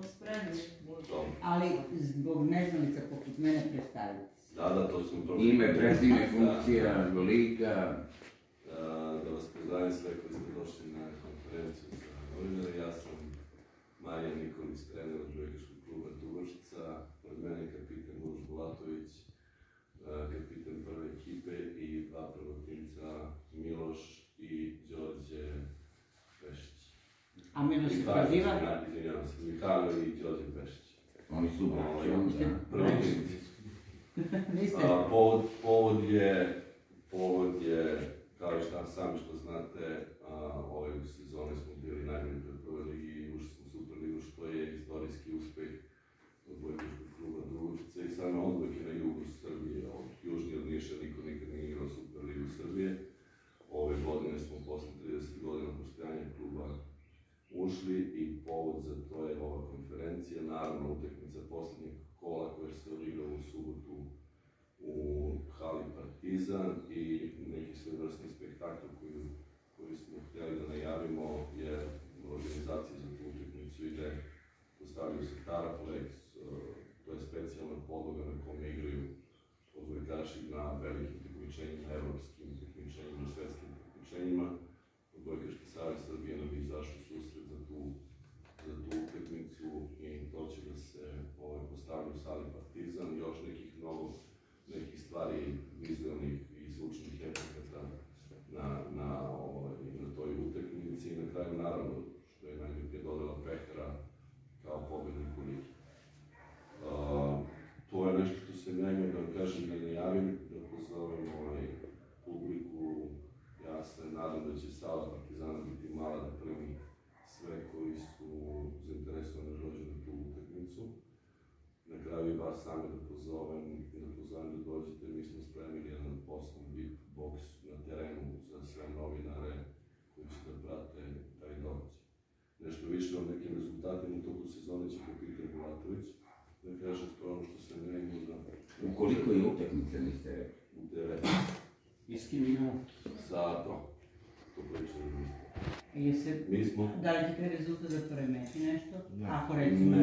Spremni, ali zbog neznalica poput mene predstaviti se. Da, to smo probali. Ime, prezime, funkcija, lika. Da vas pozdravim sve koji ste došli na konferenciju za novinare. Ja sam Marijan Nikolić, trener od odbojkaškog kluba Dubočica. Od mene kapitan Uroš Bulatović, kapitan prve ekipe i dva prvotimca Miloš i Đorđe Pešić. A Miloš se preziva? Izvinjavam se, Mihajlo i Đorđe Pešić. Oni su braći. Prvotimci. Povod je, kao i šta sami što znate, ove sezone smo bili najbolji pred prvoj ligi i ušli smo u Superligu, što je istorijski uspeh odbojkaškog kluba Dubočica i same odbojke na jugu Srbije. Južnije od Niša niko nikad nije igrao Superligu Srbije. Ove godine smo posle 30 godina postojanja kluba ušli i povod za to je ova konferencija, naravno utakmica poslednjeg kola koja se odigrala u subotu u hali Partizan i neki svojevrsni spektakl koji smo htjeli da najavimo jer organizacija za tu utakmicu ide, postavljaju se Taraflex, to je specijalna podloga na kome igraju odbojkaši na velikim takmičenjima, evropskim takmičenjima, svetskim takmičenjima. Odbojkaški savez Srbije nam je izašao susret za tu utakmicu i to će da se postavlja u sali Partizan i još nekih stvari vizualnih i zvučnih efekata na toj utakmici i na kraju naravno što je najbolje dodala Pehara kao pobedniku ligi. To je nešto što se menja, da vam kažem, da najavim, da pozovem publiku. Ja se nadam da će sala Partizana biti mala da primi sve koji su zainteresovani da dođu na tu utakmicu. Na kraju i vas same da pozovem da dođete. Mi smo spremili jedan poslovni VIP box na terenu za sve novinare koji će da prate taj događaj. Nešto više o nekim rezultatima u toku sezone će kapitan Bulatović da kaže to ono što se menja da... U koliko je utakmica niste rekli? U 9. I s kim imamo? Sa to pričali Mi smo... Da li ti taj rezultat da poremeti nešto? Ako recimo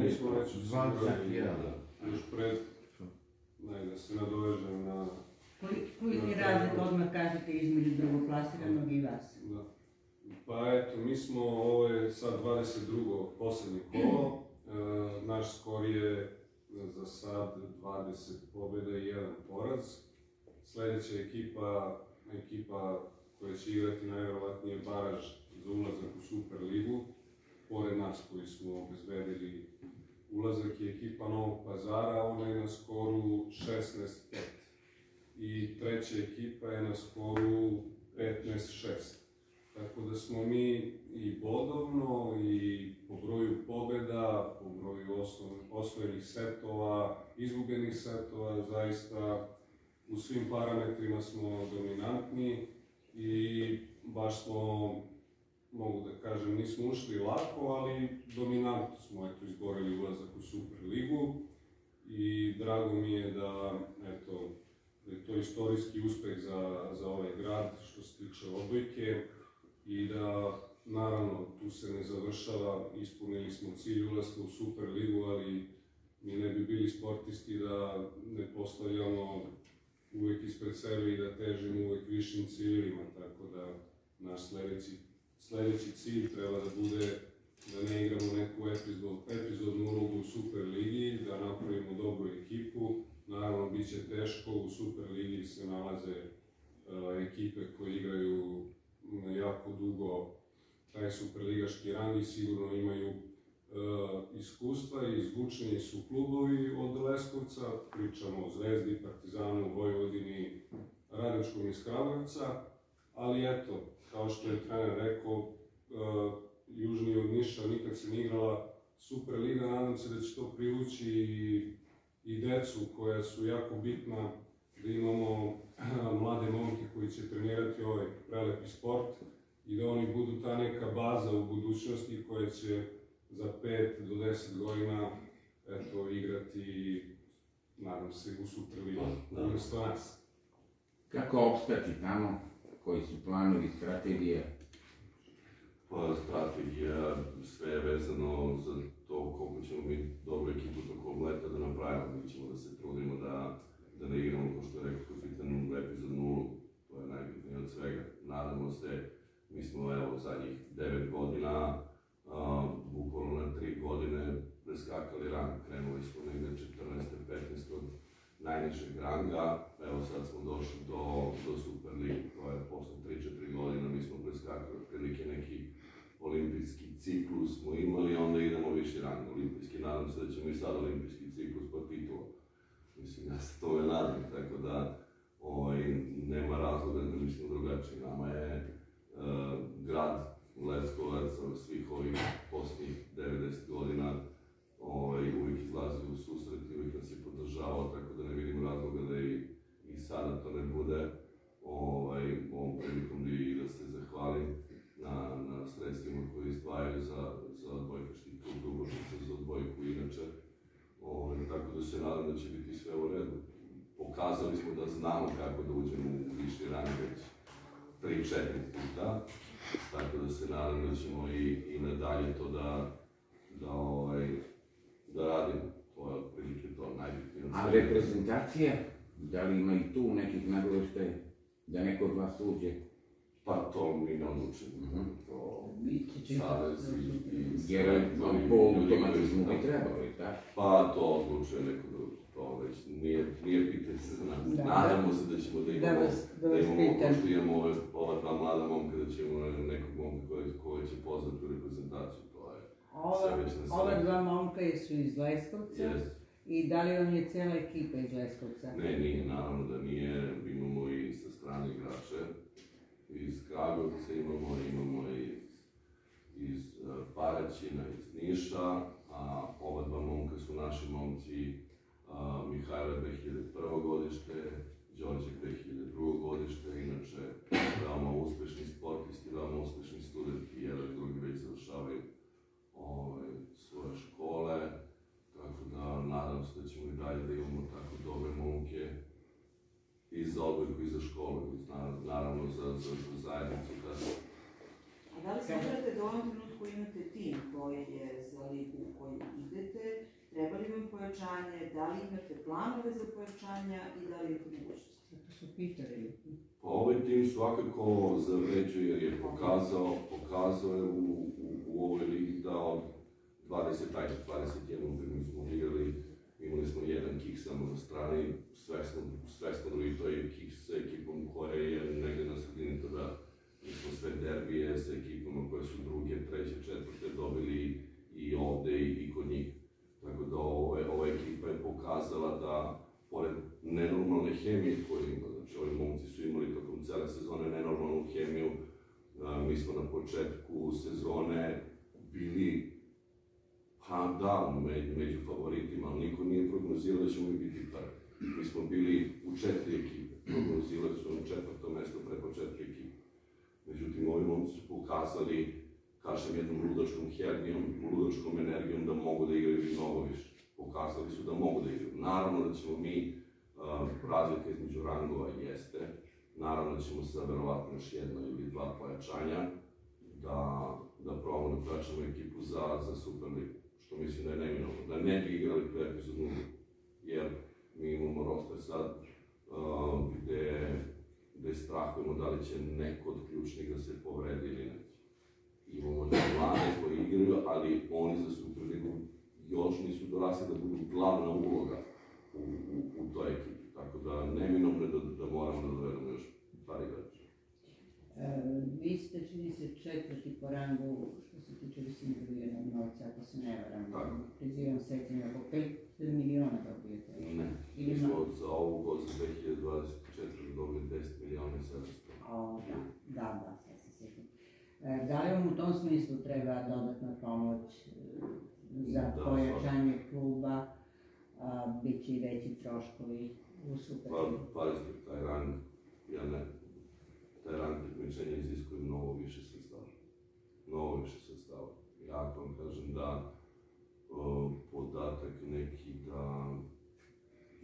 mi smo već još pred, da se nadovežem na... Koji je razlika odmah kažete između drugoplasiranog i vas? Pa eto, mi smo, ovo je sad 22. poslednje kolo, naš skor je za sad 20 pobjeda i 1 poraz. Sledeća ekipa koja će igrati najverovatnije baraž za ulazak u Superligu, pored nas koji smo obezbedili ulazak je ekipa Novog Pazara, ona je na skoru 16-5. I treća ekipa je na skoru 15-6. Tako da smo mi i bodovno i po broju pobjeda, po broju osvojenih setova, izgubljenih setova, zaista u svim parametrima smo dominantni i baš smo, mogu da kažem, nismo ušli lako, ali dominantno smo izborili ulazak u Superligu i drago mi je da je to istorijski uspeh za ovaj grad što se tiče odbojke i da, naravno, tu se ne završava, ispunili smo cilj ulaska u Superligu, ali mi ne bi bili sportisti da ne postavljamo uvek ispred sebe i da težimo uvek višim ciljima, tako da naš sledeći cilj treba da bude da ne igramo neku epizodnu ulogu u Superligi, da napravimo dobru ekipu. Naravno, bit će teško, u Superligi se nalaze ekipe koje igraju jako dugo taj superligaški rang i sigurno imaju iskustva i zvučniji su klubovi od Leskovca, pričamo o Zvezdi, Partizanu, Vojvodini, Radničkom iz Kragujevca, ali eto, kao što je trener rekao, južnije od Niša nikad se ne igrala Superliga, nadam se da će to privući i decu koja su jako bitna, da imamo mlade momke koji će trenirati ovaj prelepi sport i da oni budu ta neka baza u budućnosti koja će za 5 do 10 godina igrati, nadam se, u Superligu. Umesto nas. Kako opstati tamo? Koji su planovi, strategije? Pa strategija, sve je vezano ranga, evo sad smo došli do Super Lige, to je posle 3-4 godina, mi smo preskakali otprilike neki olimpijski ciklus smo imali, onda idemo viši rang olimpijski, nadam se da ćemo i sad olimpijski ciklus po titula. Mislim, ja se tome nadam, tako da nema razloga da mislim drugačije. Nama je grad Leskovac svih ovih posljednjih 90 godina uvijek izlazi u susret i uvijek nas je podržavao, tako da ne vidim razloga da i sada to ne bude. Ovom prilikom bi da se zahvalim na sredstvima koje izdvajaju za odbojkaški klub Dubočica, za odbojku inače. Tako da se nadam da će biti sve u redu. Pokazali smo da znamo kako da uđemo u viši rang već 3-4 puta, tako da se nadam da ćemo i nadalje to da radimo. To je otprilike to najbitnije. A reprezentacija, da li ima i tu nekih nagoveštaja da neko od vas uđe? Pa to mi ne odlučimo. To savez i jer po automatizmu bi trebalo, i tako? Pa to odlučuje neko drugi. To već nije pitanje za nas. Nadamo se da ćemo da imamo, pošto imamo ova dva mlada momka, da ćemo nekog momka koji će pozvati u reprezentaciju. To je sve već na sve. Ova dva momka su iz Leskovca i da li vam je cijela ekipa iz Leskovca? Ne, nije, naravno da nije. Imamo i sa strane igrače. Iz Kragovca imamo iz Paraćina, iz Niša, a ova dva momka su naši momci, Mihajlo 2001. godište, Đorđe 2002. godište, inače veoma uspešni sportisti, veoma uspešni studenti, jedan i drugi već završavaju svoje škole, tako da nadam se da ćemo i dalje da imamo tako dobre momke i za odbojku i za školu, naravno za zajednicu. A da li smatrate da u ovom trenutku imate tim koji je za ligu u koju idete? Treba li vam pojačanje? Da li imate planove za pojačanja i da li imate mogućnosti? To su pitali. Pa ovaj tim svakako zavređuje jer je pokazao je u ovoj ligi da od 21 utakmicu smo igrali, imali smo jedan kick samo na strani, sve smo drugi, to je kick sa ekipom koja je negde na sredini toga. Mi smo sve derbije sa ekipama koje su druge, treće, četvrte dobili i ovde i kod njih. Tako da ova ekipa je pokazala da, pored nenormalne hemije koju ima, znači ovi momci su imali tokom cele sezone nenormalnu hemiju, mi smo na početku sezone bili, pa da, među favoritima, ali niko nije prognozirao da ćemo mi biti prvi. Mi smo bili u 4 ekipe, prognozirali su na 4. mesto preko 4 ekipe. Međutim, ovi momci su pokazali, kažem, jednom ludačkom hernijom, ludačkom energijom da mogu da igraju i mnogo više. Pokazali su da mogu da igraju. Naravno da ćemo mi, razlika između rangova jeste, naravno da ćemo sa verovatno još jedno ili dva pojačanja da probamo da pojačamo ekipu za Super Ligu, što mislim da je neminovno, da ne bi igrali tu epizodnu ligu, jer mi imamo roster sad gde strahujemo da li će neko od ključnih da se povredi ili neće. Imamo da mlade koji igraju, ali oni za Super Ligu još nisu dorasli da budu glavna uloga u toj ekipi. Tako da neminovno je da moramo da dovedemo još par igrača. Vi ste, čini se, 4. po rangu što se tiče visine dobijenog novca, ako se ne varam. Prizivam sećanje, oko 5 miliona dobijete. Ne, mi smo za ovu godinu 2024. dobili 10 miliona i 700. Da, sad se sjećam. Da li vam u tom smislu treba dodatna pomoć za pojačanje kluba, bit će i veći troškovi u Super Ligu? Pazite, taj rang takmičenja iziskuje mnogo više sredstava. Mnogo više sredstava. Ja vam kažem da podatak neki da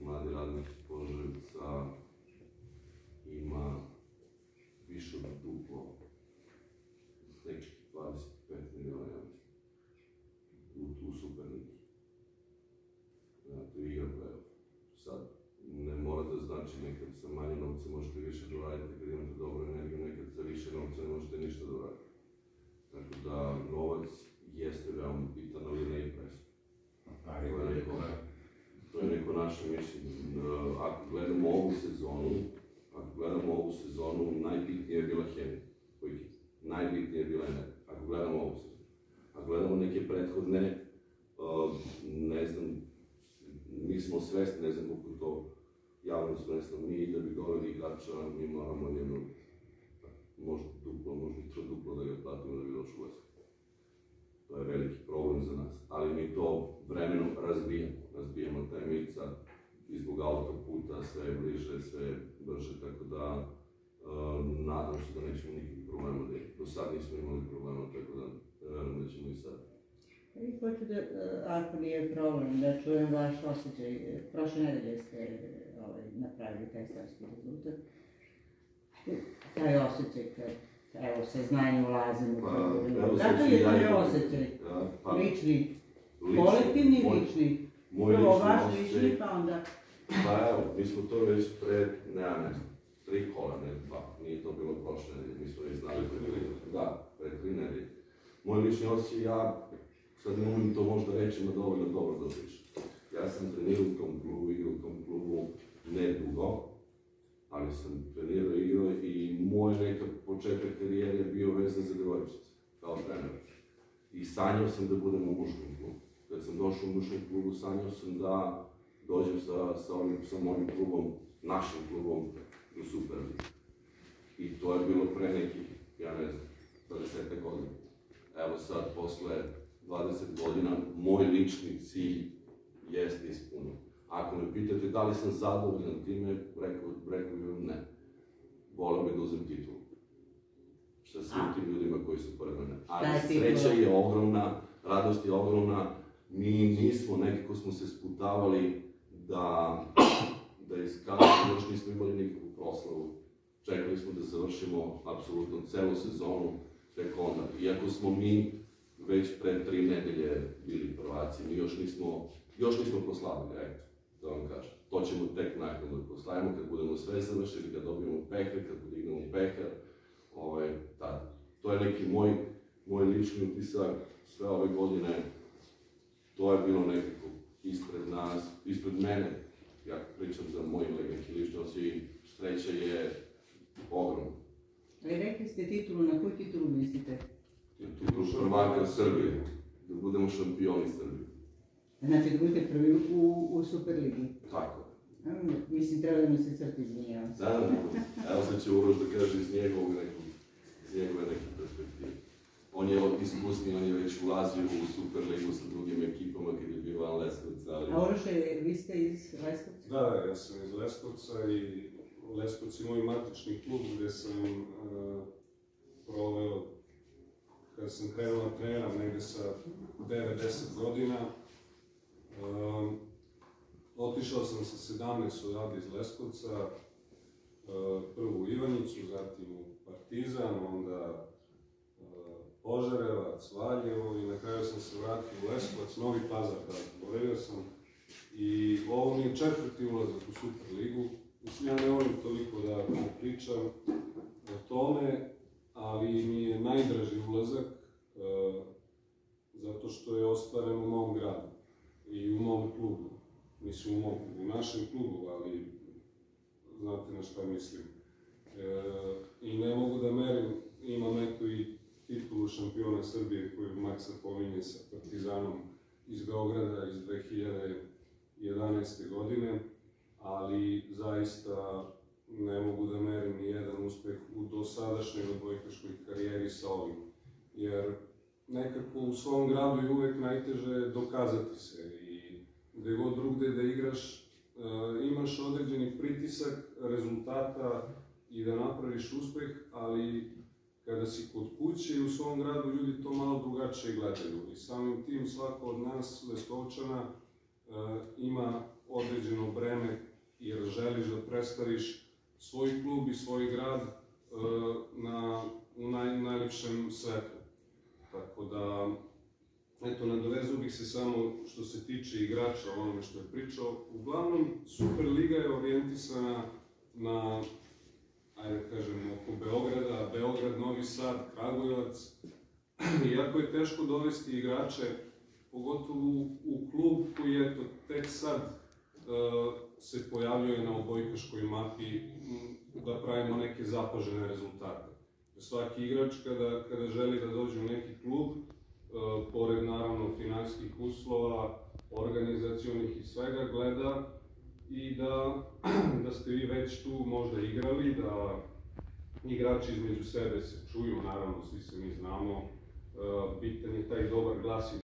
mladi radnik iz Požarevca ima više od duplo, nekih 25 miliona, ja mislim, u Super Ligi. To je igra play-off. Sad, ne mora da znači nekad sa manje novca možete više doraditi kad imate dobru energiju, nekad sa više novca ne možete ništa doraditi. Tako da novac jeste veoma bitan, ali ne i presud. To je neko naše mišljenje. Ako gledamo neke prethodne, ne znam, nismo svesni, ne znam koliko to javno svesno, mi da bi doveli igrača, mi moramo njemu možda duplo, možda i troduplo da ga platimo da bi došao u Lesku. To je veliki problem za nas, ali mi to vremenom razbijamo taj mit sad i zbog autoputa sve bliže, sve brže, tako da nadam se da nećemo nikakvih problema da imamo. Do sad nismo imali problema, tako da verujem da ćemo i sad. I hoću da, ako nije problem, da čujem vaš osjećaj. Prošle nedelje ste napravili taj starski rezultat. Taj osjećaj kad, evo, saznanje ulazimo. Kako je taj osjećaj? Lični, kolektivni lični. Prvo vaš lični, pa onda... Pa evo, mi smo to već pred, ne znam, 3 kola, ne 2, nije to bilo prošle nedelje, mi smo već znali pred 3 nedelje. Moj lični osjećaj, ja sad ne umim to možda reći, ima dovoljno dobro da pišem. Ja sam trenirao u tom klubu, igrao u tom klubu ne dugo, ali sam trenirao i igrao i moj nekak početak karijere je bio vezan za devojčice, kao trener. I sanjao sam da budem u muškom klubu. Kad sam došao u muškom klubu, sanjao sam da dođem sa mojim klubom, našim klubom, do Superlige. I to je bilo pre nekih, ja ne znam, 20 godina. Evo sad, posle 20 godina, moj lični cilj jeste ispunjen. Ako me pitate da li sam zadovoljan time, rekao bih vam ne. Voleo bih da uzem titulu. Sa svim tim ljudima koji su pored mene. Ali sreća je ogromna, radost je ogromna. Mi nismo, nekako smo se sputavali da iskažemo, još nismo imali nikakvu proslavu. Čekali smo da završimo apsolutno celu sezonu, tek onda. Iako smo mi već pre 3 nedelje bili prvaci, mi još nismo proslavili, eto, da vam kažem. To ćemo tek nakon da proslavimo, kad budemo sve završili, kad dobijemo peher, kad podignemo peher, tada. To je neki moj lični utisak sve ove godine. To je bilo nekako ispred nas, ispred mene. Ja pričam za moj neki lični osjećaj, sreća je ogromna. Ali rekli ste titulu, na koju titulu mislite? Titulu prvaka Srbije, da budemo šampioni Srbije. Znači da budete prvi u Superligi? Tako je. Mislim, treba da mi se crti, izvinjavam se. Da, evo sad će Uroš da kaže iz njegove neke perspektive. On je iskusni, on je već ulazio u Superligu sa drugim ekipama kad je bio Van Leskovac, ali... A Uroše, vi ste iz Leskovca? Da, ja sam iz Leskovca i Leskovac je moj matični klub gde sam proveo, kada sam krenuo da treniram negde sa 9-10 godina. Otišao sam sa 17 odavde iz Leskovca, prvo u Ivanjicu, zatim u Partizan, onda Požarevac, Valjevo i na kraju sam se vratio u Leskovac, Novi Pazar, da, boravio sam. I ovo mi je 4. ulazak u Superligu. Mislim, ja ne volim toliko da pričam o tome, ali mi je najdraži ulazak zato što je ostvaren u mom gradu i u mom klubu. Mislim, u našem klubu, ali znate na šta mislim. I ne mogu da merim, imam eto i titulu šampiona Srbije koju Maksa pominje sa Partizanom iz Beograda iz 2011. godine, ali zaista ne mogu da merim ni jedan uspeh u dosadašnjoj odbojkaškoj karijeri sa ovim. Jer nekako u svom gradu je uvek najteže dokazati se i gde god drugde da igraš imaš određeni pritisak rezultata i da napraviš uspeh, ali kada si kod kuće i u svom gradu ljudi to malo drugačije gledaju. I samim tim svako od nas, Leskovčana, ima određeno breme jer želiš da predstaviš svoj klub i svoj grad u najlepšem svetu. Tako da, eto, nadovezao bih se samo što se tiče igrača o onome što je pričao. Uglavnom, Superliga je orijentisana na, ajde da kažem, oko Beograda, Beograd, Novi Sad, Kragujevac. Iako je teško dovesti igrače, pogotovo u klub koji je tek sad se pojavljuje na odbojkaškoj mapi da pravimo neke zapažene rezultate. Svaki igrač kada želi da dođe u neki klub, pored naravno financijskih uslova, organizacionih i svega, gleda i da ste vi već tu možda igrali, da igrači između sebe se čuju, naravno svi se mi znamo, bitan je taj dobar glas i